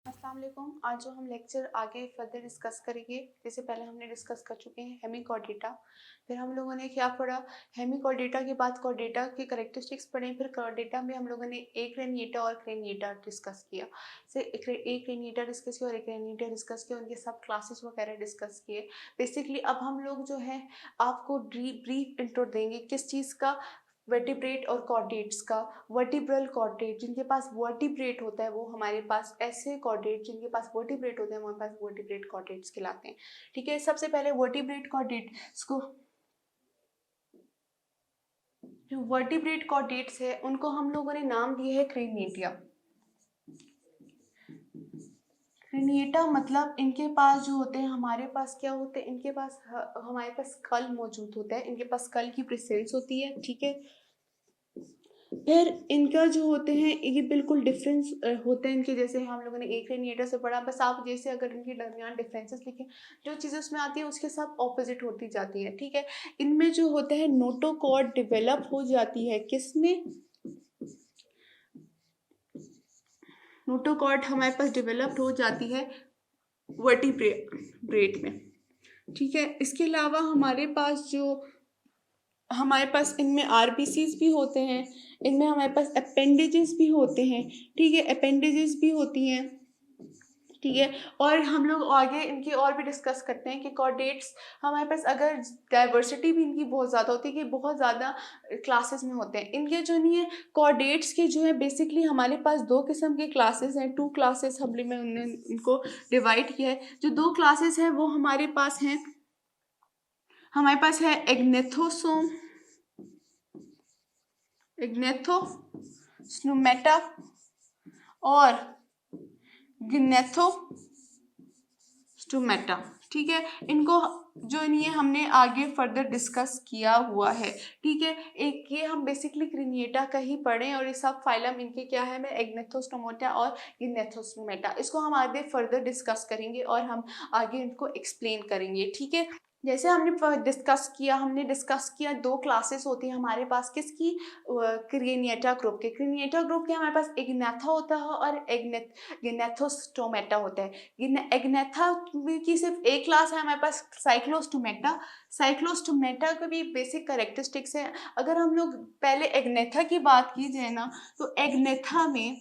अस्सलाम वालेकुम। आज जो हम लेक्चर आगे फर्दर डिस्कस करेंगे, जैसे पहले हमने डिस्कस कर चुके हैं हेमिकॉर्डेटा। फिर हम लोगों ने क्या पढ़ा, हेमिकॉर्डेटा के बाद कॉर्डेटा के करेक्टरिस्टिक्स पढ़े। फिर कॉर्डेटा में हम लोगों ने एक क्रेनिएटा और क्रेनिएटा डिस्कस किया। एक क्रेनिएटा डिस्कस किया और एक क्रेनिएटा डिस्कस किया, उनके सब क्लासेस वगैरह डिस्कस किए। बेसिकली अब हम लोग जो है आपको ब्रीफ इंट्रो देंगे किस चीज़ का, वर्टिब्रेट और कॉर्डेट्स का। वर्टिब्रल कॉर्डेट जिनके पास वर्टिब्रेट होता है वो हमारे पास, ऐसे कॉर्डेट जिनके पास वर्टिब्रेट होते हैं हमारे पास वर्टिब्रेट कॉर्डेट्स कहलाते हैं। ठीक है, सबसे पहले वर्टिब्रेट कॉर्डेट्स को, जो वर्टिब्रेट कॉर्डेट्स है उनको हम लोगों ने नाम दिए है क्रेनिएटा। क्रेनिएटा मतलब इनके पास जो होते हैं, हमारे पास क्या होते हैं, इनके पास हमारे पास स्कल मौजूद होता है, इनके पास स्कल की प्रेजेंस होती है। ठीक है, फिर इनका जो होते हैं ये बिल्कुल डिफरेंस होते हैं इनके, जैसे हम लोगों ने एक क्रेनिएटा से पढ़ा। बस आप जैसे अगर इनके दरमियान डिफरेंसेस लिखें, जो चीज़ें उसमें आती है उसके साथ ऑपोजिट होती जाती है। ठीक है, इनमें जो होता है नोटोकॉर्ड डेवलप हो जाती है, किसमें, नोटोकॉर्ड हमारे पास डेवलप्ड हो जाती है वर्टिब्रेट में। ठीक है, इसके अलावा हमारे पास इनमें आरबीसीज भी होते हैं, इनमें हमारे पास अपेंडेजेस भी होते हैं। ठीक है, अपेंडेजेस भी होती हैं। ठीक है, और हम लोग आगे इनकी और भी डिस्कस करते हैं कि कॉर्डेट्स हमारे पास, अगर डाइवर्सिटी भी इनकी बहुत ज़्यादा होती है कि बहुत ज़्यादा क्लासेस में होते हैं। इनके जो नहीं है कॉर्डेट्स के जो है, बेसिकली हमारे पास दो किस्म के क्लासेस हैं, टू क्लासेस हमने में उन्होंने इनको डिवाइड किया है। जो दो क्लासेस हैं वो हमारे पास हैं, हमारे पास है एग्नेथोसोम, एग्नेथोस्टोमेटा और गिनेथोस्टोमेटा। ठीक है, इनको जो नहीं है हमने आगे फर्दर डिस्कस किया हुआ है। ठीक है, एक ये हम बेसिकली क्रिनिएटा का ही पढ़ें और ये सब फाइलम इनके क्या है, मैं एग्नेथोस्टोमेटा और गिनेथोस्टोमेटा, इसको हम आगे फर्दर डिस्कस करेंगे और हम आगे इनको एक्सप्लेन करेंगे। ठीक है, जैसे हमने डिस्कस किया दो क्लासेस होती है हमारे पास, किसकी, क्रेनिएटा ग्रुप के। क्रेनिएटा ग्रुप के हमारे पास एग्नेथा होता है और गिनेथोस्टोमेटा होता है। एग्नेथा की सिर्फ एक क्लास है हमारे पास, साइक्लोस्टोमेटा। साइक्लोस्टोमेटा के भी बेसिक कैरेक्टरिस्टिक्स है। अगर हम लोग पहले एग्नेथा की बात की जाए ना, तो एग्नेथा में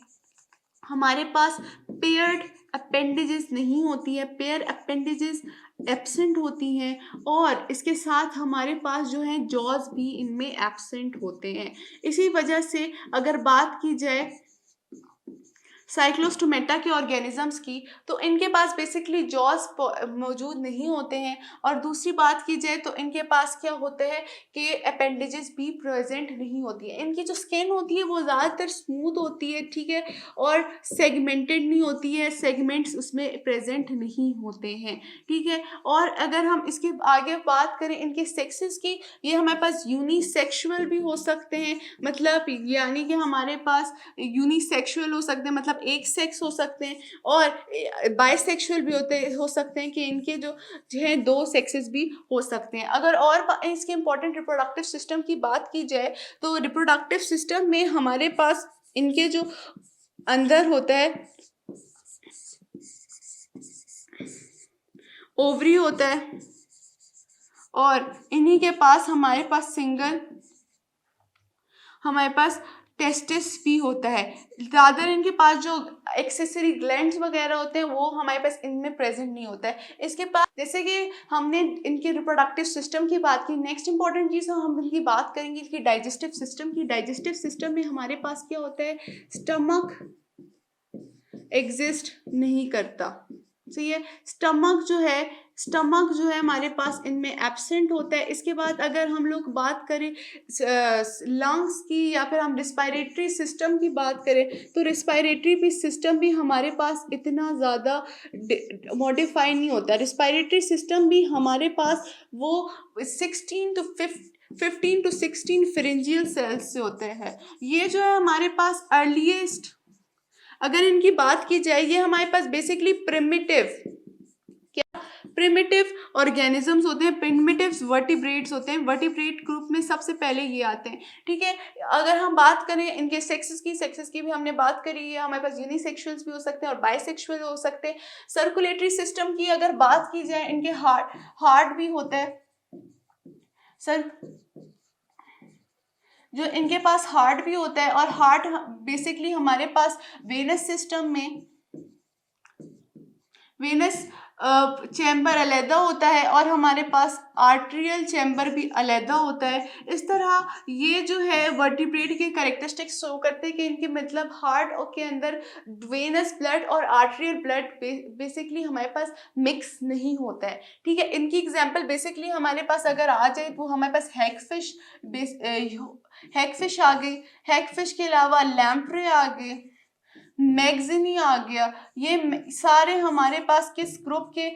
हमारे पास पेयर्ड अपेंडेजेस नहीं होती है, पेयर अपेंडेजेस एब्सेंट होती हैं, और इसके साथ हमारे पास जो है जॉज भी इनमें एब्सेंट होते हैं। इसी वजह से अगर बात की जाए साइक्लोस्टोमेटा के ऑर्गेनिजम्स की, तो इनके पास बेसिकली जॉज मौजूद नहीं होते हैं। और दूसरी बात की जाए तो इनके पास क्या होते हैं कि अपेंडेजेस भी प्रेजेंट नहीं होती है। इनकी जो स्किन होती है वो ज़्यादातर स्मूथ होती है। ठीक है, और सेगमेंटेड नहीं होती है, सेगमेंट्स उसमें प्रेजेंट नहीं होते हैं। ठीक है, और अगर हम इसके आगे बात करें इनके सेक्सेस की, ये हमारे पास यूनिसेक्सुअल भी हो सकते हैं, मतलब यानी कि हमारे पास यूनिसेक्सुअल हो सकते हैं, मतलब एक सेक्स हो सकते हैं, और बाइसेक्सुअल भी हो सकते हैं कि इनके जो है दो सेक्सेस भी हो सकते हैं। अगर और इसके इंपॉर्टेंट रिप्रोडक्टिव सिस्टम की बात की जाए, तो रिप्रोडक्टिव सिस्टम में हमारे पास इनके जो अंदर होता है ओवरी होता है, और इन्हीं के पास हमारे पास टेस्टिस भी होता है। ज़्यादा इनके पास जो एक्सेसरी ग्लैंड्स वगैरह होते हैं वो हमारे पास इनमें प्रेजेंट नहीं होता है। इसके पास, जैसे कि हमने इनके रिप्रोडक्टिव सिस्टम की बात की, नेक्स्ट इंपॉर्टेंट चीज़ हम इनकी बात करेंगे इनकी डाइजेस्टिव सिस्टम की। डाइजेस्टिव सिस्टम में हमारे पास क्या होता है, स्टमक एग्जिस्ट नहीं करता। सही है, स्टमक जो है हमारे पास इनमें एब्सेंट होता है। इसके बाद अगर हम लोग बात करें लंग्स की, या फिर हम रिस्पायरेटरी सिस्टम की बात करें, तो रिस्पायरेटरी सिस्टम भी हमारे पास इतना ज़्यादा मॉडिफाई नहीं होता। रिस्पायरेटरी सिस्टम भी हमारे पास वो 15 to 16 फेरेंजियल सेल्स से होते हैं। ये जो है हमारे पास अर्लीस्ट, अगर इनकी बात की जाए, ये हमारे पास बेसिकली प्रिमिटिव ऑर्गेनिजम्स होते हैं, प्रिमिटिव वर्टिब्रेट्स होते हैं, वर्टिब्रेट ग्रुप में सबसे पहले ये आते हैं, ठीक है। अगर हम बात करें इनके सेक्सेस की भी हमने बात करी है, हमारे पास यूनिसेक्सुअल्स भी हो सकते हैं और बाइसेक्सुअल हो सकते हैं। सर्कुलेटरी सिस्टम की अगर बात की जाए, इनके हार्ट भी होता है सर, जो इनके पास हार्ट भी होता है, और हार्ट बेसिकली हमारे पास वेनस सिस्टम में वेनस चैम्बर अलहदा होता है और हमारे पास आर्ट्रियल चैम्बर भी अलहदा होता है। इस तरह ये जो है वर्टिब्रेट के कैरेक्टरिस्टिक्स शो करते हैं कि इनके मतलब हार्ट के अंदर वेनस ब्लड और आर्ट्रियल ब्लड बेसिकली हमारे पास मिक्स नहीं होता है, ठीक है। इनकी एग्जांपल बेसिकली हमारे पास अगर आ जाए वो हमारे पास हैगफिश आ गई, हैगफिश के अलावा लैम्प्रे आ गए, मैगजीनी आ गया। ये सारे हमारे पास किस ग्रुप के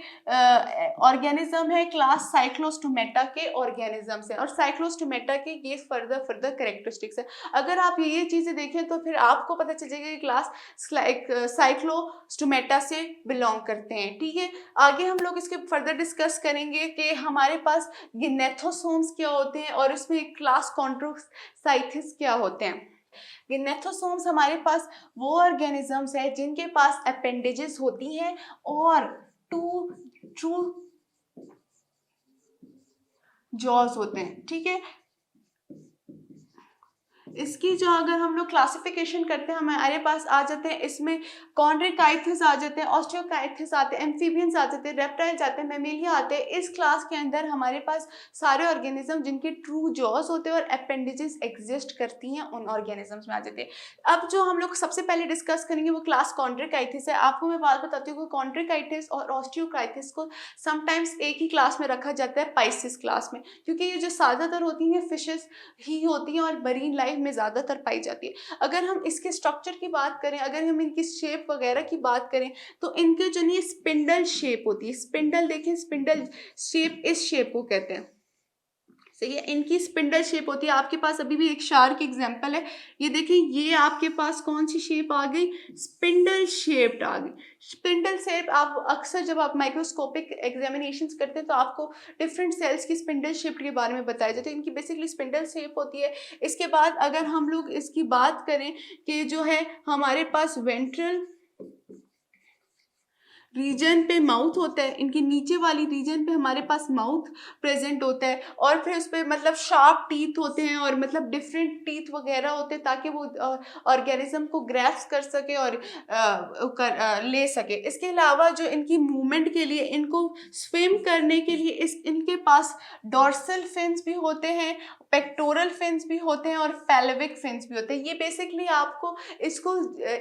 ऑर्गेनिज्म है, क्लास साइक्लोस्टोमेटा के ऑर्गेनिजम्स है, और साइक्लोस्टोमेटा के ये फर्दर कैरेक्टरिस्टिक्स है। अगर आप ये चीजें देखें तो फिर आपको पता चल जाएगा कि क्लास साइक्लोस्टोमेटा से बिलोंग करते हैं, ठीक है। आगे हम लोग इसके फर्दर डिस्कस करेंगे कि हमारे पास गिनेथोसोम्स क्या होते हैं और इसमें क्लास कॉन्ड्रोसाइथिस क्या होते हैं। गिनेथोसोम्स हमारे पास वो ऑर्गेनिजम्स है जिनके पास अपेंडेजेस होती हैं और ट्रू जॉज होते हैं, ठीक है। इसकी जो अगर हम लोग क्लासिफिकेशन करते हैं हमारे पास आ जाते हैं, इसमें कॉन्ड्रिकाइथिस आ जाते हैं, ऑस्टियोकाइथिस आते हैं, एम्फीबियंस आ जाते हैं, रेप्टाइल्स आते हैं, मैमेलिया आते हैं। इस क्लास के अंदर हमारे पास सारे ऑर्गेनिज्म जिनके ट्रू जॉज होते हैं और अपेंडेजेस एग्जिस्ट करती हैं उन ऑर्गेनिजम्स में आ जाते हैं। अब जो हम लोग सबसे पहले डिस्कस करेंगे वो क्लास कॉन्ड्रिकाइथिस है। आपको मैं बात बताती हूँ, कॉन्ड्रिकाइथिस और ऑस्टियोकाइथिस को समटाइम्स एक ही क्लास में रखा जाता है, पाइसिस क्लास में, क्योंकि ये जो ज़्यादातर होती हैं फिशेस ही होती हैं और मरीन लाइफ में ज़्यादातर पाई जाती है। अगर हम इसके स्ट्रक्चर की बात करें, अगर हम इनकी शेप वगैरह की बात करें, तो इनके जो ये स्पिंडल शेप होती है, स्पिंडल देखें, स्पिंडल शेप, इस शेप को कहते हैं, सही है। इनकी स्पिंडल शेप होती है। आपके पास अभी भी एक शार्क एग्जांपल है, ये देखिए, ये आपके पास कौन सी शेप आ गई, स्पिंडल शेप्ड आ गई। स्पिंडल शेप आप अक्सर जब आप माइक्रोस्कोपिक एग्जामिनेशंस करते हैं तो आपको डिफरेंट सेल्स की स्पिंडल शेप के बारे में बताया जाता है। इनकी बेसिकली स्पिंडल शेप होती है। इसके बाद अगर हम लोग इसकी बात करें कि जो है हमारे पास वेंट्रल रीजन पे माउथ होता है, इनके नीचे वाली रीजन पे हमारे पास माउथ प्रेजेंट होता है, और फिर उस पर मतलब शार्प टीथ होते हैं और मतलब डिफरेंट टीथ वगैरह होते हैं ताकि वो ऑर्गेनिज्म को ग्रैस्प कर सके और ले सके। इसके अलावा जो इनकी मूवमेंट के लिए, इनको स्विम करने के लिए इनके पास डॉर्सल फिन्स भी होते हैं, पेक्टोरल फिन्स भी होते हैं और पेल्विक फिन्स भी होते हैं। ये बेसिकली आपको इसको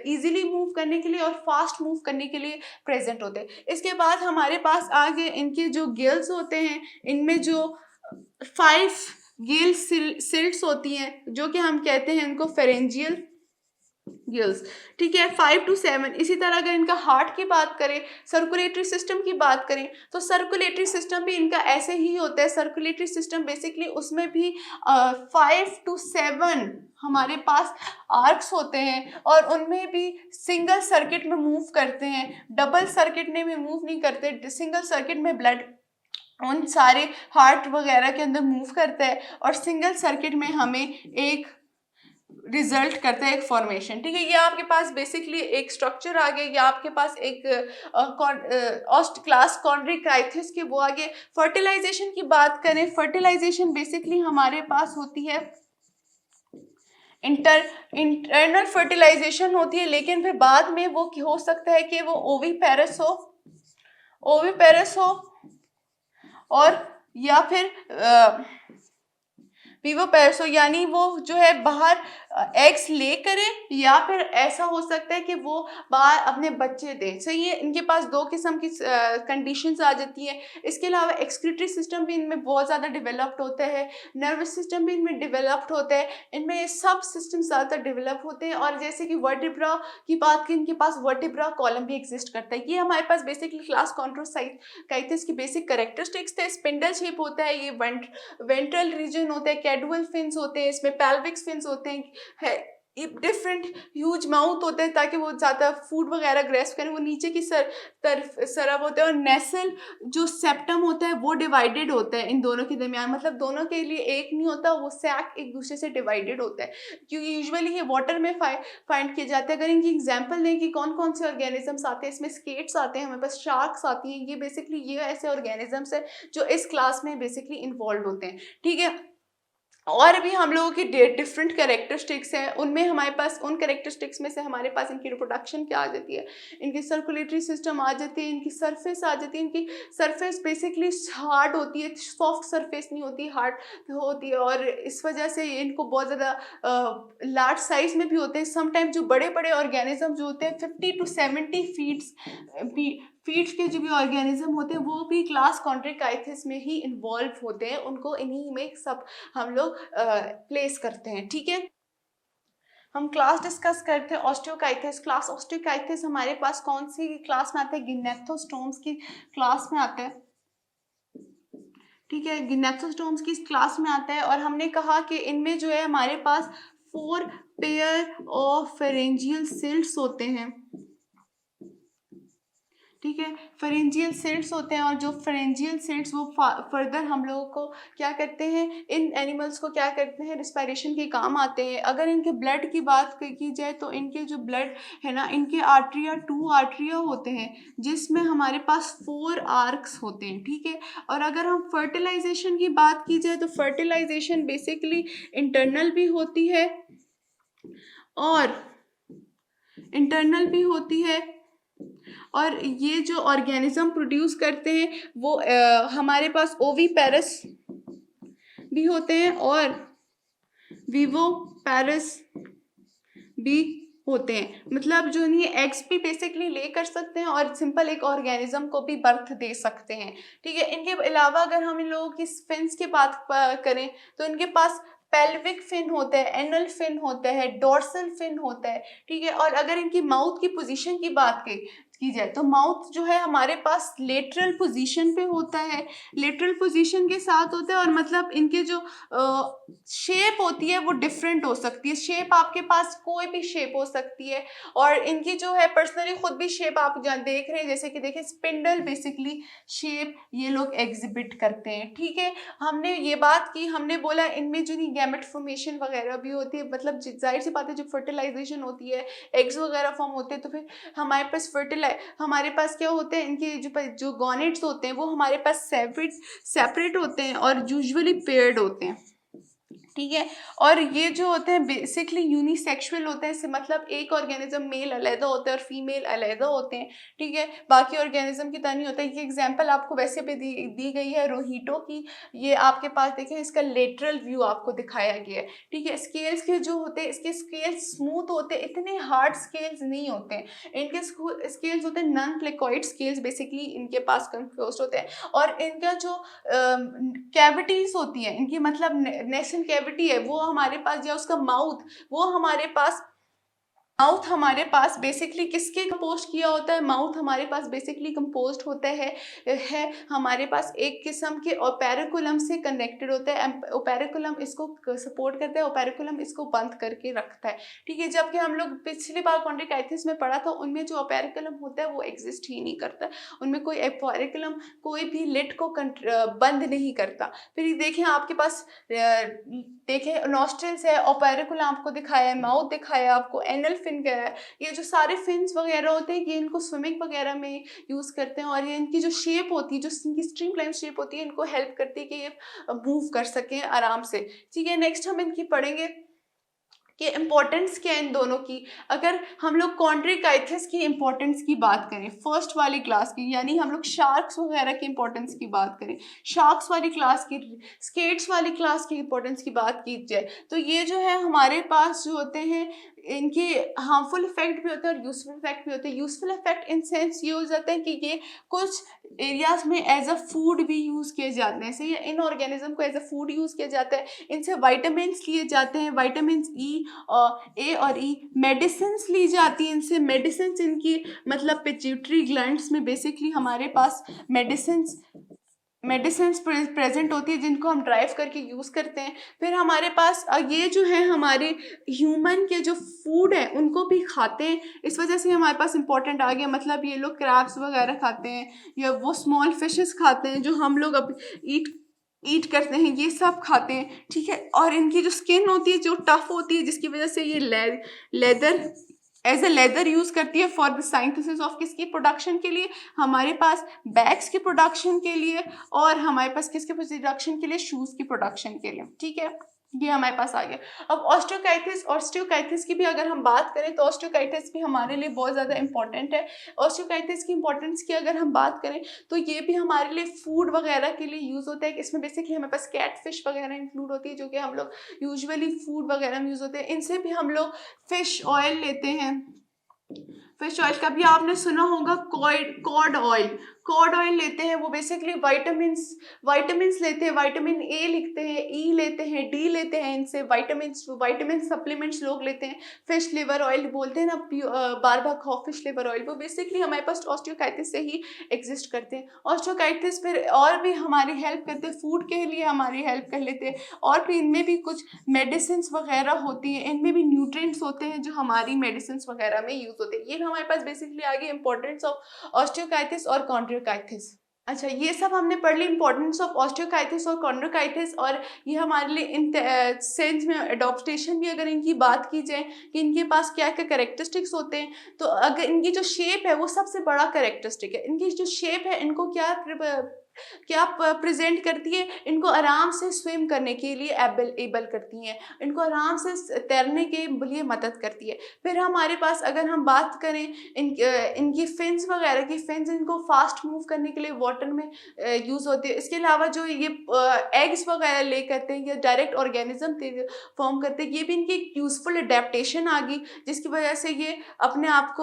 इजीली मूव करने के लिए और फास्ट मूव करने के लिए प्रेजेंट होते हैं। इसके बाद हमारे पास आगे इनके जो गिल्स होते हैं, इनमें जो 5 गिल सिल्ट्स होती हैं, जो कि हम कहते हैं इनको फेरेंजियल गिल्स, ठीक है, 5 to 7। इसी तरह अगर इनका हार्ट की बात करें, सर्कुलेटरी सिस्टम की बात करें, तो सर्कुलेटरी सिस्टम भी इनका ऐसे ही होता है। सर्कुलेटरी सिस्टम बेसिकली उसमें भी 5 to 7 हमारे पास आर्क्स होते हैं और उनमें भी सिंगल सर्किट में मूव करते हैं, डबल सर्किट में भी मूव नहीं करते। सिंगल सर्किट में ब्लड उन सारे हार्ट वगैरह के अंदर मूव करता है और सिंगल सर्किट में हमें एक रिजल्ट करता है, एक फॉर्मेशन, ठीक है। ये आपके पास बेसिकली एक स्ट्रक्चर आ गया, या आपके पास एक क्लास कॉन्ड्रिकाइथिस के वो आगे। फर्टिलाइजेशन की बात करें, फर्टिलाइजेशन बेसिकली हमारे पास होती है इंटरनल फर्टिलाइजेशन होती है, लेकिन फिर बाद में वो हो सकता है कि वो ओविपेरस हो और या फिर विवोपेरस हो, यानी वो जो है बाहर एग्स ले करे, या फिर ऐसा हो सकता है कि वो बाहर अपने बच्चे दे, सही है। इनके पास 2 किस्म की कंडीशंस आ जाती है। इसके अलावा एक्सक्रीटरी सिस्टम भी इनमें बहुत ज़्यादा डेवलप्ड होता है, नर्वस सिस्टम भी इनमें डेवलप्ड होता है, इनमें सब सिस्टम ज़्यादातर डेवलप होते हैं। और जैसे कि वर्टिब्रा की बात की, इनके पास वर्टिब्रा कॉलम भी एग्जिस्ट करता है। ये हमारे पास बेसिकली क्लास कॉन्ड्रोसाइथिस की बेसिक कैरेक्टरिस्टिक्स थे। स्पिंडल शेप होता है, ये वेंट्रल रीजन होता है, कैडुअल फिन्स होते हैं, इसमें पेल्विक फिन्स होते हैं, है डिफरेंट ह्यूज माउथ होते हैं ताकि वो ज़्यादा फूड वगैरह ग्रेस्प करें, वो नीचे की तरफ सरब होते हैं, और नेसल जो सेप्टम होता है वो डिवाइडेड होता है इन दोनों के दरमियान, मतलब दोनों के लिए एक नहीं होता, वो सैक एक दूसरे से डिवाइडेड होता है, क्योंकि यूजुअली ये वाटर में फाइंड किए जाते हैं। अगर इनकी एग्जांपल दें कि कौन कौन से ऑर्गेनिजम्स आते हैं, इसमें स्केट्स आते हैं, हमारे पास शार्क्स आती हैं, ये बेसिकली ये ऐसे ऑर्गेनिजम्स हैं जो इस क्लास में बेसिकली इन्वॉल्व होते हैं, ठीक है। और भी हम लोगों की डिफरेंट कैरेक्टरिस्टिक्स हैं, उनमें हमारे पास उन कैरेक्टरिस्टिक्स में से हमारे पास इनकी रिप्रोडक्शन क्या आ जाती है, इनकी सर्कुलेटरी सिस्टम आ जाती है, इनकी सरफेस आ जाती है, इनकी सरफेस बेसिकली हार्ड होती है, सॉफ्ट सरफेस नहीं होती, हार्ड होती है, और इस वजह से इनको बहुत ज़्यादा लार्ज साइज में भी होते हैं। समटाइम जो बड़े बड़े ऑर्गेनिज्म जो होते हैं 50 to 70 फीट्स के जो भी ऑर्गेनिज्म होते हैं वो भी क्लास कॉन्ट्रिकाइथिस में ही इन्वॉल्व होते हैं, उनको इन्हीं में सब हम लोग प्लेस करते हैं, ठीक है। हम क्लास डिस्कस करते हैं ऑस्टियोकाइथिस। क्लास ऑस्टियोकाइथिस हमारे पास कौन सी क्लास में आता है, गिनेथोस्टोम्स की क्लास में आता है, ठीक है, गिनेथोस्टोम्स की क्लास में आता है। और हमने कहा कि इनमें जो है हमारे पास 4 पेयर ऑफ फेरेंजियल सिल्ट्स होते हैं, ठीक है, फेरेंजियल सिल्ट्स होते हैं, और जो फेरेंजियल सिल्ट्स वो फर्दर हम लोगों को क्या करते हैं, इन एनिमल्स को क्या करते हैं, रिस्पायरेशन के काम आते हैं। अगर इनके ब्लड की बात की जाए तो इनके जो ब्लड है ना, इनके आर्ट्रिया 2 आर्ट्रिया होते हैं जिसमें हमारे पास 4 आर्क्स होते हैं, ठीक है। और अगर हम फर्टिलाइजेशन की बात की जाए तो फर्टिलाइजेशन बेसिकली इंटरनल भी होती है और इंटरनल भी होती है, और ये जो ऑर्गेनिज्म प्रोड्यूस करते हैं वो हमारे पास ओवीपेरस भी होते हैं और विवोपेरस भी होते हैं, मतलब जो ये एग्स भी बेसिकली ले कर सकते हैं और सिंपल एक ऑर्गेनिज्म को भी बर्थ दे सकते हैं, ठीक है। इनके अलावा अगर हम इन लोगों की फिन्स की बात करें तो इनके पास पेल्विक फिन होता है, एनल फिन होता है, डोर्सल फिन होता है, ठीक है। और अगर इनकी माउथ की पोजीशन की बात की जाए तो माउथ जो है हमारे पास लेटरल पोजीशन पे होता है, लेटरल पोजीशन के साथ होता है, और मतलब इनके जो शेप होती है वो डिफरेंट हो सकती है, शेप आपके पास कोई भी शेप हो सकती है, और इनकी जो है पर्सनली खुद भी शेप आप देख रहे हैं, जैसे कि देखिए स्पिंडल बेसिकली शेप ये लोग एग्जिबिट करते हैं, ठीक है। हमने ये बात की, हमने बोला इनमें जो गैमेट फॉर्मेशन वगैरह भी होती है, मतलब जाहिर सी बात है जब फर्टिलाइजेशन होती है, एग्स वगैरह फॉर्म होते हैं, तो फिर हमारे पास क्या होते हैं, इनके जो गॉनेट्स होते हैं वो हमारे पास सेपरेट होते हैं और यूजुअली पेयर्ड होते हैं, ठीक है। और ये जो होते हैं बेसिकली यूनिसेक्सुअल होते हैं, मतलब एक ऑर्गेनिज्म मेल अलग होता है और फीमेल अलग होते हैं, ठीक है, बाकी ऑर्गेनिज्म की तरह नहीं होता है। ये एग्जांपल आपको वैसे भी दी गई है रोहीटो की, ये आपके पास देखें इसका लेटरल व्यू आपको दिखाया गया है, ठीक है। स्केल्स के जो होते हैं इसके स्केल्स स्मूथ होते हैं, इतने हार्ड स्केल्स नहीं होते हैं, इनके स्केल्स होते हैं नॉन प्लेकॉइड स्केल्स, बेसिकली इनके पास कंक्लोज्ड होते हैं, और इनका जो कैविटीज होती है इनकी, मतलब नेशन कैविटी है वो हमारे पास, या उसका माउथ हमारे पास बेसिकली किसके कंपोस्ट किया होता है, माउथ हमारे पास बेसिकली कंपोस्ट होता है हमारे पास एक किस्म के ओपेरिकुलम से कनेक्टेड होता है, ओपेरिकुलम इसको सपोर्ट करता है, ओपेरिकुलम इसको बंद करके रखता है, ठीक है। जबकि हम लोग पिछली बार कॉन्ट्रिकाइथिस में पढ़ा था उनमें जो ओपेरिकुलम होता है वो एग्जिस्ट ही नहीं करता, उनमें कोई ओपेरिकुलम कोई भी लिड को बंद नहीं करता। फिर देखें आपके पास देखें नॉस्ट्रल्स है, ओपेरिकुलम आपको दिखाया है, माउथ दिखाया है आपको, एनल फिन का है, ये जो सारे फिन्स वगैरह होते हैं ये इनको स्विमिंग वगैरह में यूज़ करते हैं, और ये इनकी जो शेप होती है, जो इनकी स्ट्रीमलाइन शेप होती है, इनको हेल्प करती है कि ये मूव कर सकें आराम से, ठीक है। नेक्स्ट हम इनकी पढ़ेंगे कि इम्पोर्टेंस क्या है इन दोनों की। अगर हम लोग कॉन्ट्रिकाइथिस की इम्पोर्टेंस की बात करें फर्स्ट वाली क्लास की, यानी हम लोग शार्क्स वगैरह की इम्पोर्टेंस की बात करें, शार्क्स वाली क्लास की, स्केट्स वाली क्लास की इम्पोर्टेंस की बात की जाए तो ये जो है हमारे पास जो होते हैं इनके हार्मफुल इफेक्ट भी होते हैं और यूजफुल इफेक्ट भी होते हैं। यूजफुल इफेक्ट इन सेंस ये हो जाता है कि ये कुछ एरियाज में एज अ फूड भी यूज़ किए जाते हैं, सही है, इन ऑर्गेनिज्म को एज अ फूड यूज़ किया जाता है, इनसे वाइटामिन लिए जाते हैं, वाइटामिन ए और ई, मेडिसिन ली जाती हैं इनसे, मेडिसिन इनकी मतलब पिट्यूटरी ग्लैंड्स में बेसिकली हमारे पास मेडिसिन मेडिसिन प्रेजेंट होती है जिनको हम ड्राइव करके यूज़ करते हैं। फिर हमारे पास ये जो है हमारे ह्यूमन के जो फूड है उनको भी खाते हैं, इस वजह से हमारे पास इंपॉर्टेंट आ गया। मतलब ये लोग क्रैब्स वगैरह खाते हैं या वो स्मॉल फिशेस खाते हैं जो हम लोग अब ईट ईट करते हैं, ये सब खाते हैं, ठीक है। और इनकी जो स्किन होती है जो टफ होती है, जिसकी वजह से ये leather as a leather use करती है फॉर द साइंथेसिस ऑफ किसकी प्रोडक्शन के लिए, हमारे पास बैग्स की प्रोडक्शन के लिए, और हमारे पास किसके प्रोडक्शन के लिए, शूज की प्रोडक्शन के लिए, ठीक है। ये हमारे पास आ गया। अब ऑस्टियोकाइटिस की भी अगर हम बात करें तो ऑस्टियोकाइटिस भी हमारे लिए बहुत ज़्यादा इंपॉर्टेंट है। ऑस्टियोकाइटिस की इंपॉर्टेंस की अगर हम बात करें तो ये भी हमारे लिए फूड वगैरह के लिए यूज़ होता है। इसमें बेसिकली हमारे पास कैट फिश वगैरह इंक्लूड होती है जो कि हम लोग यूजुअली फूड वगैरह में यूज़ होते हैं। इनसे भी हम लोग फिश ऑयल लेते हैं। फिश ऑयल का भी आपने सुना होगा, कॉड ऑयल लेते हैं, वो बेसिकली वाइटामिन लेते हैं, विटामिन ए लिखते हैं, ई लेते हैं, डी लेते हैं, इनसे विटामिन सप्लीमेंट्स लोग लेते हैं। फिश लिवर ऑयल बोलते हैं ना, बार बार खाओ फिश लिवर ऑयल, वो बेसिकली हमारे पास ऑस्टियोकाइटिस से ही एग्जिस्ट करते हैं। ऑस्टियोकाइटिस फिर और भी हमारी हेल्प करते हैं, फूड के लिए हमारी हेल्प कर लेते हैं, और भी इनमें भी कुछ मेडिसिन वगैरह होती है, इनमें भी न्यूट्रिएंट्स होते हैं जो हमारी मेडिसिन वगैरह में यूज होते हैं। ये हमारे पास बेसिकली आ गई इंपॉर्टेंस ऑफ ऑस्टियोकाइटिस और कॉन्ड्रोकाइटिस। अच्छा, ये सब हमने पढ़ ली इंपॉर्टेंस ऑफ ऑस्टियोकाइटिस और कॉन्ड्रोकाइटिस, और ये हमारे लिए इन सेंस में एडॉप्टेशन भी अगर इनकी बात की जाए कि इनके पास क्या क्या करेक्टरिस्टिक्स होते हैं, तो अगर इनकी जो शेप है वो सबसे बड़ा करेक्टरिस्टिक है। इनकी जो शेप है इनको क्या प्रेजेंट करती है, इनको आराम से स्विम करने के लिए एबल करती हैं, इनको आराम से तैरने के लिए मदद करती है। फिर हमारे पास अगर हम बात करें इनकी फिन्स वगैरह की, फिन्स इनको फास्ट मूव करने के लिए वाटर में यूज़ होती है। इसके अलावा जो ये एग्स वगैरह ले करते हैं या डायरेक्ट ऑर्गेनिज्म फॉर्म करते हैं, ये भी इनकी एक यूजफुल अडेप्टेशन आ गई, जिसकी वजह से ये अपने आप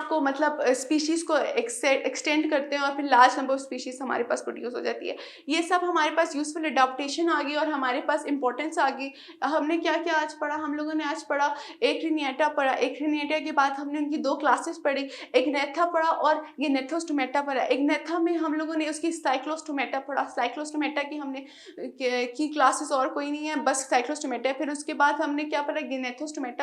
को मतलब स्पीशीज़ को एक्सटेंड करते हैं और फिर लार्ज नंबर ऑफ स्पीशीज़ हमारे पास प्रोड्यूस हो जाती है। ये सब हमारे पास यूजफुल अडॉप्टेशन आ गई और हमारे पास इंपॉर्टेंस आ गई। हमने क्या क्या आज पढ़ा, हम लोगों ने आज पढ़ा एक्रिनिएटा पढ़ा। एक्रिनिएटा के बाद हमने उनकी 2 क्लासेस पढ़ी, एक नेथा पढ़ा और ये नेथोस्टोमेटा पढ़ा। एक नेथा में हम लोगों ने उसकी साइक्लोस्टोमेटा पढ़ा। साइक्लोस्टोमेटा की हमने की क्लासेस और कोई नहीं है, बस साइक्लोस्टोमेटा। फिर उसके बाद हमने क्या पढ़ा,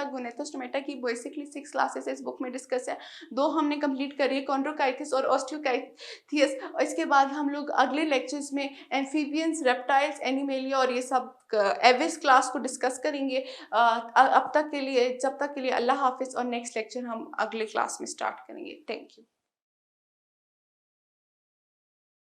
गुनेथोस्टोमेटा की बेसिकली 6 क्लासेस इस बुक में डिस्कस है। 2 हमने कंप्लीट करी, कॉन्ड्रोकाइटिस और ऑस्टियोकाइटिस। इसके बाद हम लोग अगले लेक्चर्स में एम्फीबियंस, रेप्टाइल्स, एनिमेलिया और ये सब एविस क्लास को डिस्कस करेंगे। जब तक के लिए अल्लाह हाफिज़, और नेक्स्ट लेक्चर हम अगले क्लास में स्टार्ट करेंगे। Thank you.